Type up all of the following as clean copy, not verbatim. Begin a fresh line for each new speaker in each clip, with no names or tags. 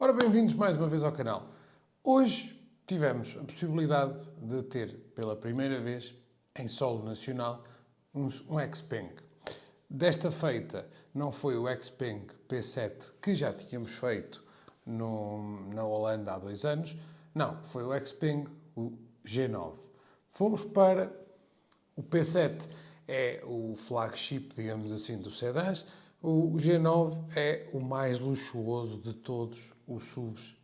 Ora, bem-vindos mais uma vez ao canal. Hoje tivemos a possibilidade de ter, pela primeira vez, em solo nacional, um Xpeng. Desta feita, não foi o Xpeng P7 que já tínhamos feito na Holanda há 2 anos. Não, foi o Xpeng, o G9. Fomos para o P7, é o flagship, digamos assim, dos sedãs. O G9 é o mais luxuoso de todos os SUVs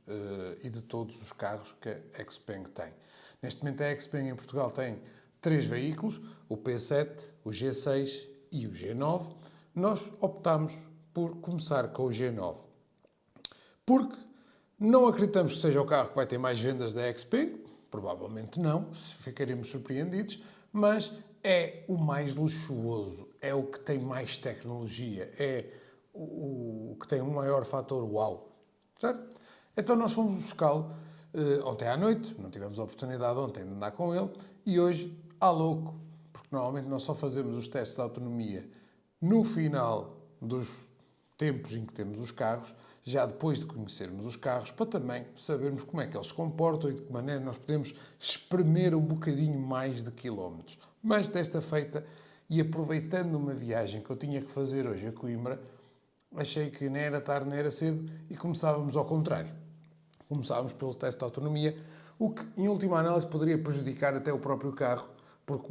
e de todos os carros que a Xpeng tem. Neste momento a Xpeng em Portugal tem 3 veículos, o P7, o G6 e o G9. Nós optámos por começar com o G9. Porque não acreditamos que seja o carro que vai ter mais vendas da Xpeng, provavelmente não, ficaremos surpreendidos, mas é o mais luxuoso, é o que tem mais tecnologia, é o que tem um maior fator uau. Certo? Então nós fomos buscá-lo ontem à noite, não tivemos a oportunidade ontem de andar com ele, e hoje, à louco, porque normalmente nós só fazemos os testes de autonomia no final dos tempos em que temos os carros, já depois de conhecermos os carros, para também sabermos como é que eles se comportam e de que maneira nós podemos espremer um bocadinho mais de quilómetros. Mas desta feita, e aproveitando uma viagem que eu tinha que fazer hoje a Coimbra, achei que nem era tarde nem era cedo e começávamos ao contrário. Começávamos pelo teste de autonomia, o que em última análise poderia prejudicar até o próprio carro, porque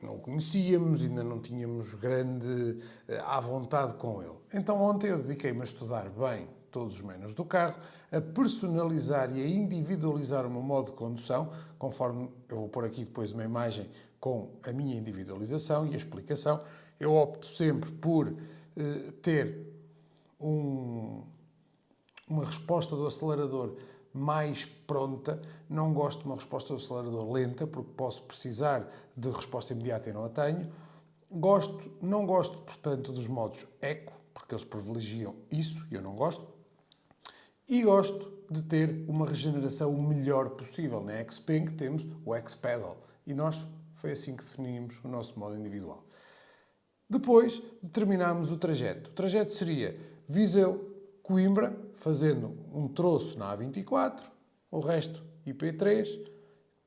não o conhecíamos, ainda não tínhamos grande à vontade com ele. Então ontem eu dediquei-me a estudar bem todos os menus do carro, a personalizar e a individualizar o meu modo de condução, conforme eu vou pôr aqui depois uma imagem com a minha individualização e a explicação. Eu opto sempre por ter uma resposta do acelerador mais pronta. Não gosto de uma resposta do acelerador lenta, porque posso precisar de resposta imediata e não a tenho. Não gosto, portanto, dos modos Eco, porque eles privilegiam isso e eu não gosto. E gosto de ter uma regeneração o melhor possível. Na Xpeng temos o X-Pedal e nós foi assim que definimos o nosso modo individual. Depois determinámos o trajeto. O trajeto seria Viseu-Coimbra, fazendo um troço na A24, o resto IP3,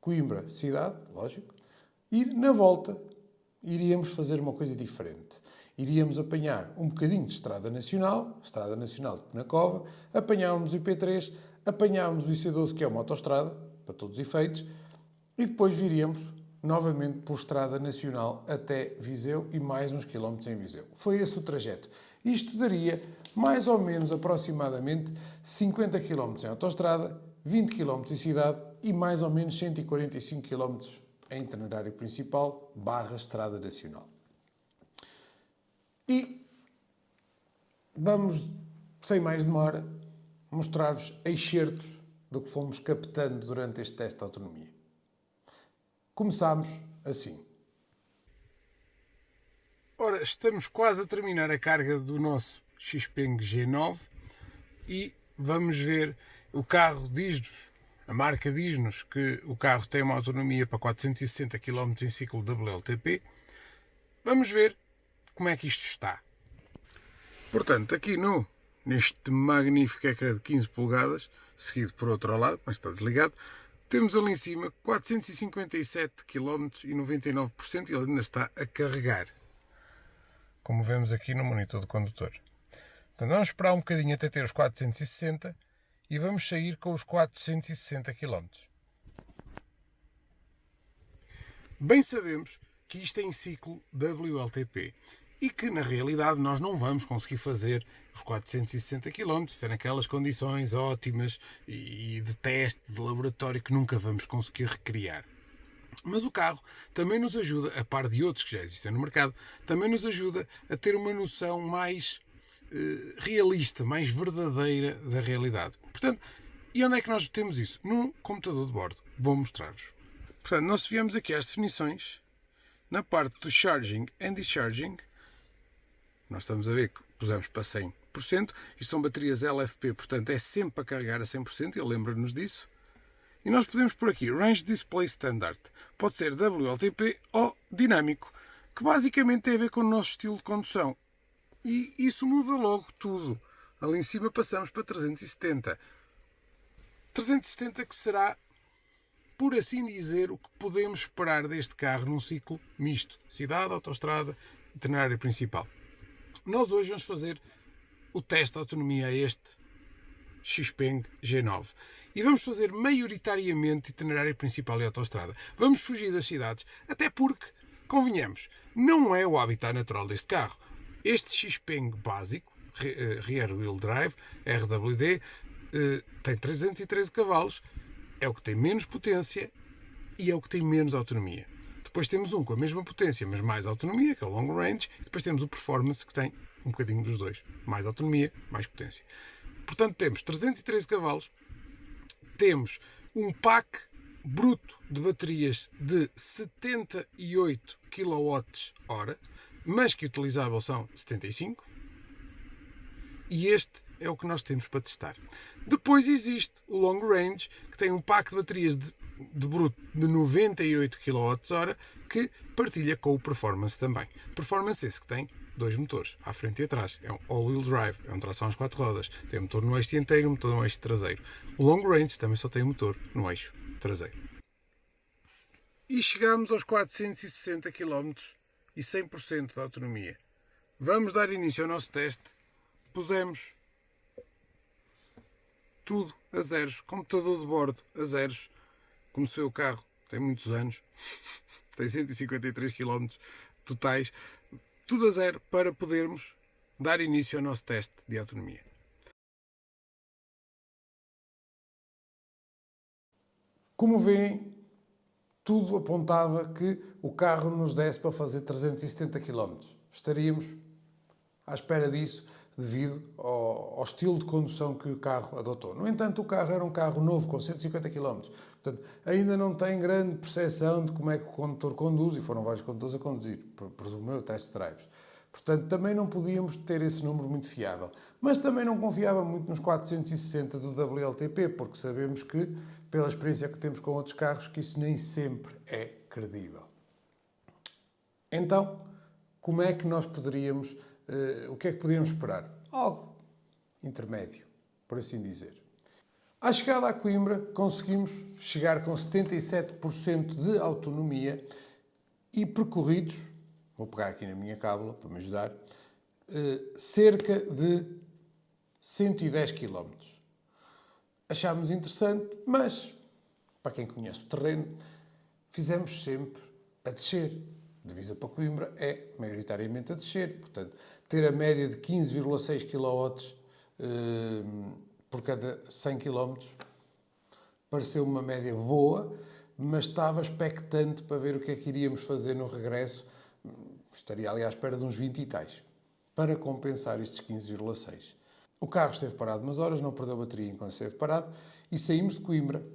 Coimbra, cidade, lógico, e na volta iríamos fazer uma coisa diferente. Iríamos apanhar um bocadinho de Estrada Nacional de Penacova, apanhávamos o IP3, apanhávamos o IC12, que é uma autoestrada, para todos os efeitos, e depois viríamos novamente por Estrada Nacional até Viseu e mais uns quilómetros em Viseu. Foi esse o trajeto. Isto daria mais ou menos aproximadamente 50 km em autoestrada, 20 km em cidade e mais ou menos 145 km em itinerário principal / Estrada Nacional. E vamos, sem mais demora, mostrar-vos excertos do que fomos captando durante este teste de autonomia. Começámos assim. Ora, estamos quase a terminar a carga do nosso Xpeng G9 e vamos ver, o carro diz-nos, a marca diz-nos que o carro tem uma autonomia para 460 km em ciclo WLTP. Vamos ver como é que isto está. Portanto, aqui neste magnífico ecrã de 15 polegadas, seguido por outro ao lado, mas está desligado, temos ali em cima 457 km e 99% e ele ainda está a carregar, como vemos aqui no monitor do condutor. Portanto, vamos esperar um bocadinho até ter os 460 e vamos sair com os 460 km. Bem sabemos que isto é em ciclo WLTP e que na realidade nós não vamos conseguir fazer os 460 km, é naquelas condições ótimas e de teste, de laboratório, que nunca vamos conseguir recriar. Mas o carro também nos ajuda, a par de outros que já existem no mercado, também nos ajuda a ter uma noção mais realista, mais verdadeira da realidade. Portanto, e onde é que nós temos isso? No computador de bordo. Vou mostrar-vos. Portanto, nós viemos aqui às definições, na parte do Charging and Discharging, nós estamos a ver que pusemos para 100%, isto são baterias LFP, portanto é sempre para carregar a 100%, ele lembra-nos disso. E nós podemos pôr aqui Range Display Standard, pode ser WLTP ou dinâmico, que basicamente tem a ver com o nosso estilo de condução. E isso muda logo tudo. Ali em cima passamos para 370.
370 que será, por assim dizer, o que podemos esperar deste carro num ciclo misto. Cidade, autoestrada, itinerário principal. Nós hoje vamos fazer o teste de autonomia a este Xpeng G9. E vamos fazer maioritariamente itinerário principal e autoestrada. Vamos fugir das cidades, até porque, convenhamos, não é o habitat natural deste carro. Este Xpeng básico, Rear Wheel Drive, RWD, tem 313 cavalos, é o que tem menos potência e é o que tem menos autonomia. Depois temos um com a mesma potência, mas mais autonomia, que é o Long Range, e depois temos o Performance, que tem um bocadinho dos dois. Mais autonomia, mais potência. Portanto, temos 313 cavalos, temos um pack bruto de baterias de 78 kWh, mas que utilizável são 75, e este é o que nós temos para testar. Depois existe o Long Range, que tem um pack de baterias de bruto de 98 kWh, que partilha com o Performance também. Performance esse que tem dois motores, à frente e atrás. É um all-wheel drive, é um tração às 4 rodas. Tem motor no eixo dianteiro e motor no eixo traseiro. O Long Range também só tem motor no eixo traseiro. E chegamos aos 460 km e 100% de autonomia. Vamos dar início ao nosso teste. Pusemos tudo a zeros, computador de bordo a zeros. Como o seu carro tem muitos anos, tem 153 km totais, tudo a zero para podermos dar início ao nosso teste de autonomia.
Como veem, tudo apontava que o carro nos desse para fazer 370 km. Estaríamos à espera disso devido ao estilo de condução que o carro adotou. No entanto, o carro era um carro novo, com 150 km. Portanto, ainda não tem grande percepção de como é que o condutor conduz, e foram vários condutores a conduzir, presumo eu, test drives. Portanto, também não podíamos ter esse número muito fiável. Mas também não confiava muito nos 460 do WLTP, porque sabemos que, pela experiência que temos com outros carros, que isso nem sempre é credível. Então, como é que nós poderíamos... o que é que poderíamos esperar? Algo intermédio, por assim dizer. À chegada a Coimbra, conseguimos chegar com 77% de autonomia e percorridos, vou pegar aqui na minha cábula para me ajudar, cerca de 110 km. Achámos interessante, mas, para quem conhece o terreno, fizemos sempre a descer. De Visa para Coimbra é maioritariamente a descer, portanto, ter a média de 15,6 kW por cada 100 km pareceu uma média boa, mas estava expectante para ver o que é que iríamos fazer no regresso. Estaria ali à espera de uns 20 e tais, para compensar estes 15,6. O carro esteve parado umas horas, não perdeu bateria enquanto esteve parado, e saímos de Coimbra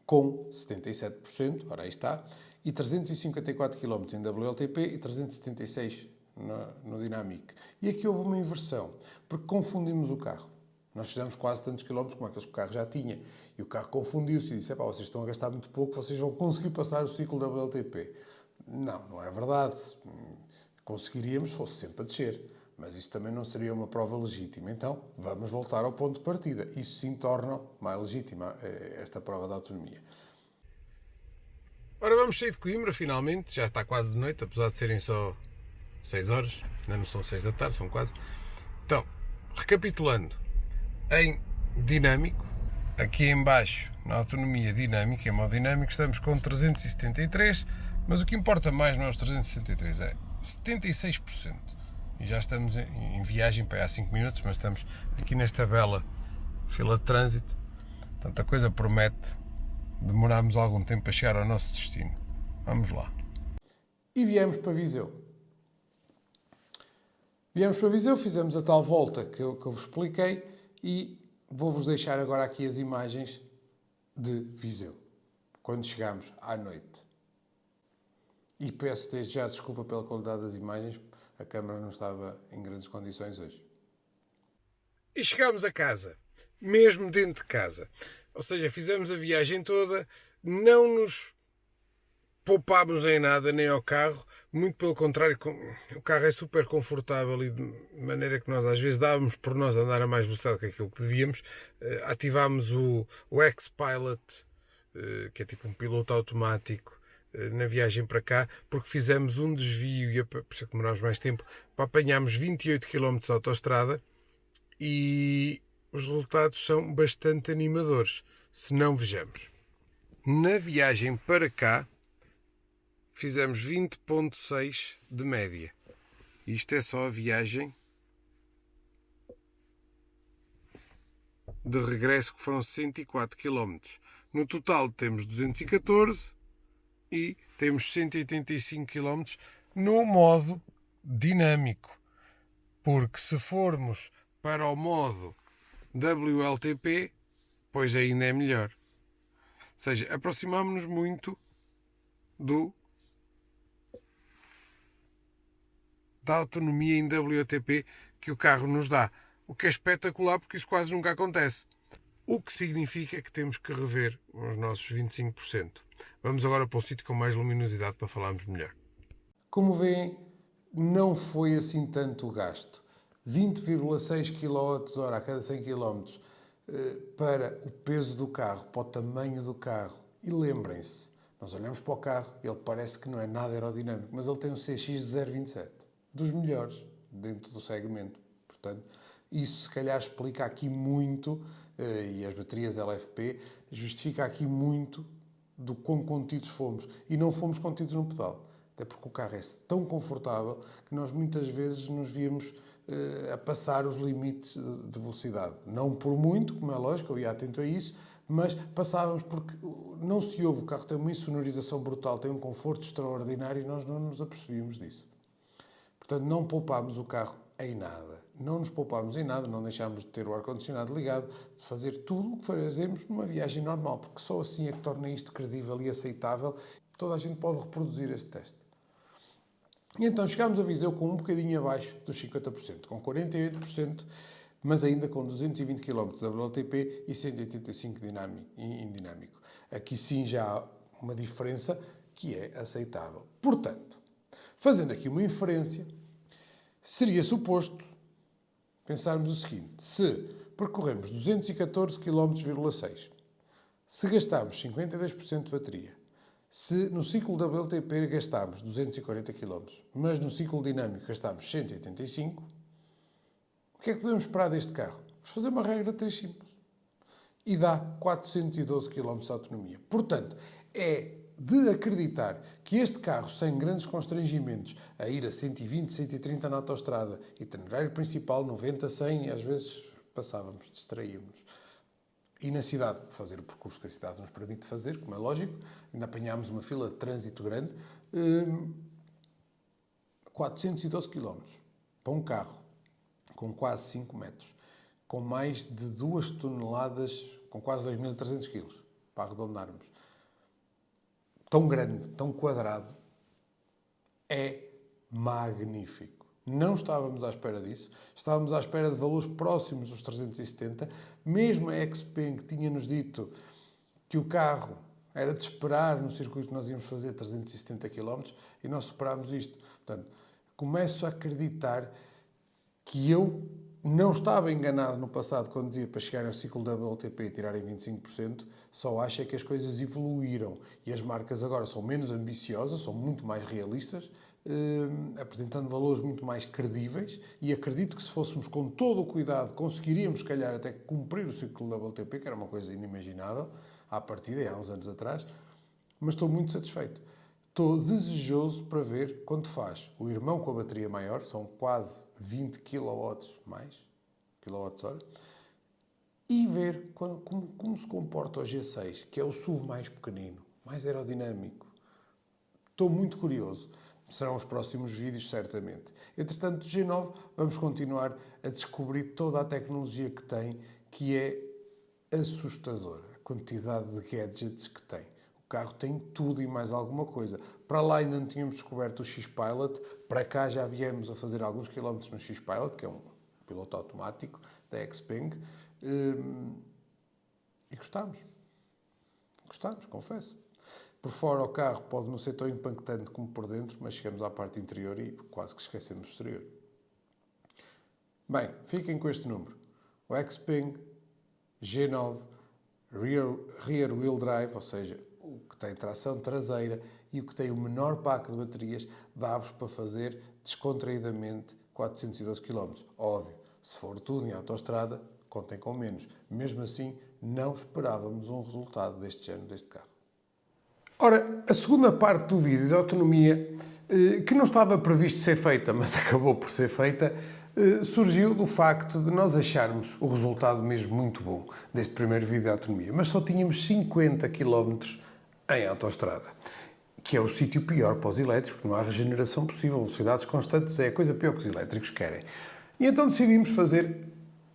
com 77%, ora aí está, e 354 km em WLTP e 376 no Dynamic. E aqui houve uma inversão, porque confundimos o carro. Nós fizemos quase tantos quilómetros como aqueles que o carro já tinha. E o carro confundiu-se e disse, vocês estão a gastar muito pouco, vocês vão conseguir passar o ciclo WLTP. Não, não é verdade. Conseguiríamos se fosse sempre a descer. Mas isso também não seria uma prova legítima. Então, vamos voltar ao ponto de partida. Isso sim torna mais legítima esta prova de autonomia.
Ora, vamos sair de Coimbra, finalmente. Já está quase de noite, apesar de serem só 6 horas. Ainda não são 6 da tarde, são quase. Então, recapitulando. Em dinâmico, aqui em baixo, na autonomia dinâmica, em modo dinâmico, estamos com 373, mas o que importa mais não é os 373, é 76%. E já estamos em viagem para aí há 5 minutos, mas estamos aqui nesta bela fila de trânsito. Portanto, a coisa promete demorarmos algum tempo para chegar ao nosso destino. Vamos lá.
E viemos para Viseu. Viemos para Viseu, fizemos a tal volta que eu vos expliquei e vou-vos deixar agora aqui as imagens de Viseu, quando chegámos à noite. E peço desde já desculpa pela qualidade das imagens, a câmara não estava em grandes condições hoje.
E chegámos a casa, mesmo dentro de casa. Ou seja, fizemos a viagem toda, não nos poupámos em nada, nem ao carro, Muito pelo contrário, o carro é super confortável e de maneira que nós às vezes dávamos por nós andar a mais velocidade que aquilo que devíamos. Ativámos o X-Pilot, que é tipo um piloto automático, na viagem para cá, porque fizemos um desvio, e por isso é que demorámos mais tempo, para apanharmos 28 km de autoestrada, e os resultados são bastante animadores. Se não, vejamos. Na viagem para cá, fizemos 20,6 de média. Isto é só a viagem de regresso, que foram 64 km. No total temos 214 e temos 185 km no modo dinâmico. Porque se formos para o modo WLTP, pois ainda é melhor. Ou seja, aproximámos-nos muito da autonomia em WLTP que o carro nos dá. O que é espetacular, porque isso quase nunca acontece. O que significa que temos que rever os nossos 25%. Vamos agora para um sítio com mais luminosidade para falarmos melhor.
Como veem, não foi assim tanto o gasto. 20,6 kWh a cada 100 km para o peso do carro, para o tamanho do carro. E lembrem-se, nós olhamos para o carro e ele parece que não é nada aerodinâmico, mas ele tem um CX de 0,27, dos melhores dentro do segmento. Portanto, isso se calhar explica aqui muito, e as baterias LFP justifica aqui muito do quão contidos fomos. E não fomos contidos no pedal. Até porque o carro é tão confortável que nós muitas vezes nos víamos a passar os limites de velocidade. Não por muito, como é lógico, eu ia atento a isso, mas passávamos porque não se ouve, o carro tem uma insonorização brutal, tem um conforto extraordinário e nós não nos apercebíamos disso. Portanto, não poupámos o carro em nada. Não nos poupámos em nada, não deixámos de ter o ar-condicionado ligado, de fazer tudo o que fazemos numa viagem normal, porque só assim é que torna isto credível e aceitável. Toda a gente pode reproduzir este teste. E então chegámos a Viseu com um bocadinho abaixo dos 50%, com 48%, mas ainda com 220 km de WLTP e 185 em dinâmico. Aqui sim já há uma diferença que é aceitável. Portanto, fazendo aqui uma inferência, seria suposto pensarmos o seguinte: se percorremos 214 km,6, se gastarmos 52% de bateria, se no ciclo WLTP gastámos 240 km, mas no ciclo dinâmico gastámos 185, o que é que podemos esperar deste carro? Vamos fazer uma regra de 3 simples. E dá 412 km de autonomia. Portanto, é de acreditar que este carro, sem grandes constrangimentos, a ir a 120, 130 na autoestrada, itinerário principal, 90, 100, e às vezes passávamos, distraíamos. E na cidade, fazer o percurso que a cidade nos permite fazer, como é lógico, ainda apanhámos uma fila de trânsito grande, 412 km para um carro com quase 5 metros, com mais de 2 toneladas, com quase 2.300 kg, para arredondarmos. Tão grande, tão quadrado, é magnífico. Não estávamos à espera disso. Estávamos à espera de valores próximos dos 370. Mesmo a Xpeng tinha-nos dito que o carro era de esperar no circuito que nós íamos fazer 370 km e nós superámos isto. Portanto, começo a acreditar que eu não estava enganado no passado quando dizia para chegarem ao ciclo da WLTP e tirarem 25%, só acho é que as coisas evoluíram e as marcas agora são menos ambiciosas, são muito mais realistas, apresentando valores muito mais credíveis, e acredito que se fôssemos com todo o cuidado conseguiríamos, se calhar, até cumprir o ciclo da WLTP, que era uma coisa inimaginável à partida, há uns anos atrás, mas estou muito satisfeito. Estou desejoso para ver quanto faz o irmão com a bateria maior, são quase 20 kW mais, kWh, e ver como se comporta o G6, que é o SUV mais pequenino, mais aerodinâmico. Estou muito curioso. Serão os próximos vídeos, certamente. Entretanto, G9, vamos continuar a descobrir toda a tecnologia que tem, que é assustadora. A quantidade de gadgets que tem. O carro tem tudo e mais alguma coisa. Para lá ainda não tínhamos descoberto o X-Pilot. Para cá já viemos a fazer alguns quilómetros no X-Pilot, que é um piloto automático da Xpeng. E gostámos. Gostámos, confesso. Por fora o carro pode não ser tão impactante como por dentro, mas chegamos à parte interior e quase que esquecemos o exterior. Bem, fiquem com este número. O Xpeng G9 Rear Wheel Drive, ou seja, o que tem tração traseira e o que tem o menor pack de baterias, dá-vos para fazer descontraídamente 412 km. Óbvio, se for tudo em autoestrada, contem com menos. Mesmo assim, não esperávamos um resultado deste género deste carro. Ora, a segunda parte do vídeo de autonomia, que não estava previsto ser feita, mas acabou por ser feita, surgiu do facto de nós acharmos o resultado mesmo muito bom deste primeiro vídeo de autonomia, mas só tínhamos 50 km em autoestrada, que é o sítio pior para os elétricos, não há regeneração possível, velocidades constantes é a coisa pior que os elétricos querem. E então decidimos fazer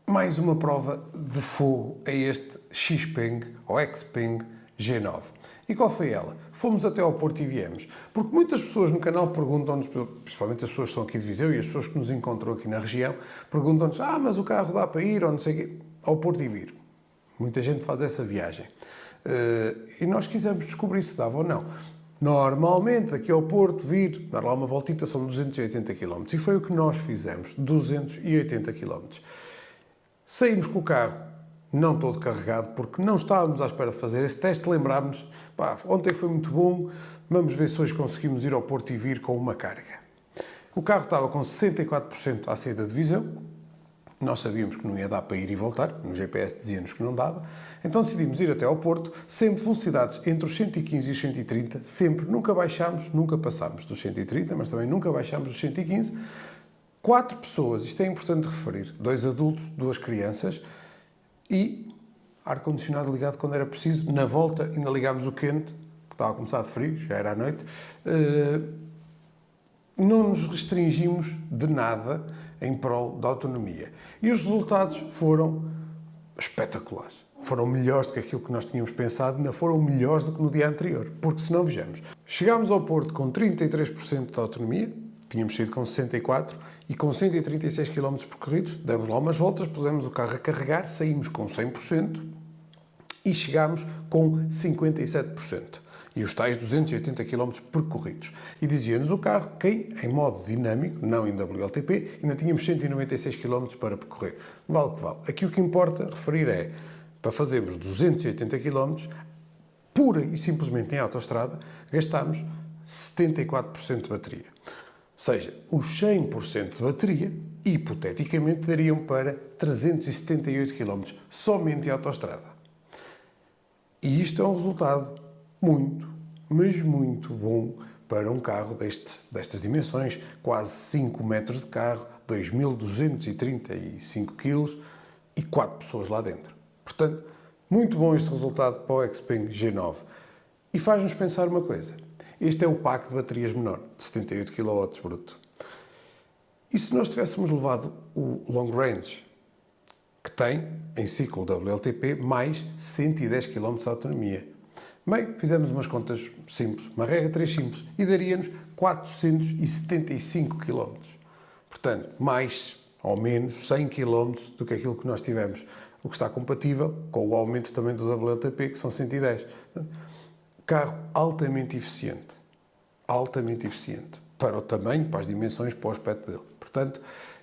mais uma prova de fogo a este Xpeng ou Xpeng G9. E qual foi ela? Fomos até ao Porto e viemos. Porque muitas pessoas no canal perguntam-nos, principalmente as pessoas que são aqui de Viseu e as pessoas que nos encontram aqui na região, perguntam-nos, mas o carro dá para ir ou não sei o quê, ao Porto e vir. Muita gente faz essa viagem. E nós quisemos descobrir se dava ou não. Normalmente, aqui ao Porto, vir, dar lá uma voltita, são 280 km. E foi o que nós fizemos, 280 km. Saímos com o carro não todo carregado, porque não estávamos à espera de fazer esse teste. Lembrámos, ontem foi muito bom, vamos ver se hoje conseguimos ir ao Porto e vir com uma carga. O carro estava com 64% à saída de Viseu. Nós sabíamos que não ia dar para ir e voltar, no GPS dizia-nos que não dava. Então decidimos ir até ao Porto, sempre velocidades entre os 115 e os 130, sempre, nunca baixámos, nunca passámos dos 130, mas também nunca baixámos dos 115. 4 pessoas, isto é importante referir, 2 adultos, 2 crianças, e ar-condicionado ligado quando era preciso. Na volta ainda ligámos o quente, porque estava a começar de frio, já era à noite. Não nos restringimos de nada em prol da autonomia. E os resultados foram espetaculares. Foram melhores do que aquilo que nós tínhamos pensado, ainda foram melhores do que no dia anterior. Porque se não, vejamos, chegámos ao Porto com 33% de autonomia, tínhamos saído com 64 e com 136 km percorridos, demos lá umas voltas, pusemos o carro a carregar, saímos com 100% e chegámos com 57%. E os tais 280 km percorridos. E dizia-nos o carro que, em modo dinâmico, não em WLTP, ainda tínhamos 196 km para percorrer. Vale o que vale. Aqui o que importa referir é, para fazermos 280 km, pura e simplesmente em autoestrada, gastámos 74% de bateria. Ou seja, os 100% de bateria, hipoteticamente, dariam para 378 km, somente em autoestrada. E isto é um resultado muito, mas muito bom para um carro destas dimensões, quase 5 metros de carro, 2.235 kg e 4 pessoas lá dentro. Portanto, muito bom este resultado para o Xpeng G9. E faz-nos pensar uma coisa. Este é o pack de baterias menor, de 78 kW bruto. E se nós tivéssemos levado o long range, que tem, em ciclo WLTP, mais 110 km de autonomia? Bem, fizemos umas contas simples, uma regra 3 simples, e daria-nos 475 km. Portanto, mais ou menos 100 km do que aquilo que nós tivemos, o que está compatível com o aumento também do WLTP, que são 110. Carro altamente eficiente para o tamanho, para as dimensões, para o aspecto dele. Portanto,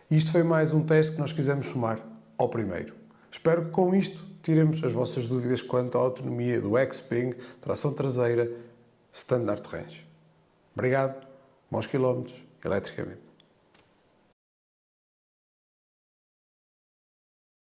isto foi mais um teste que nós quisemos somar ao primeiro. Espero que com isto tiremos as vossas dúvidas quanto à autonomia do Xpeng, tração traseira, Standard Range. Obrigado, bons quilómetros, eletricamente.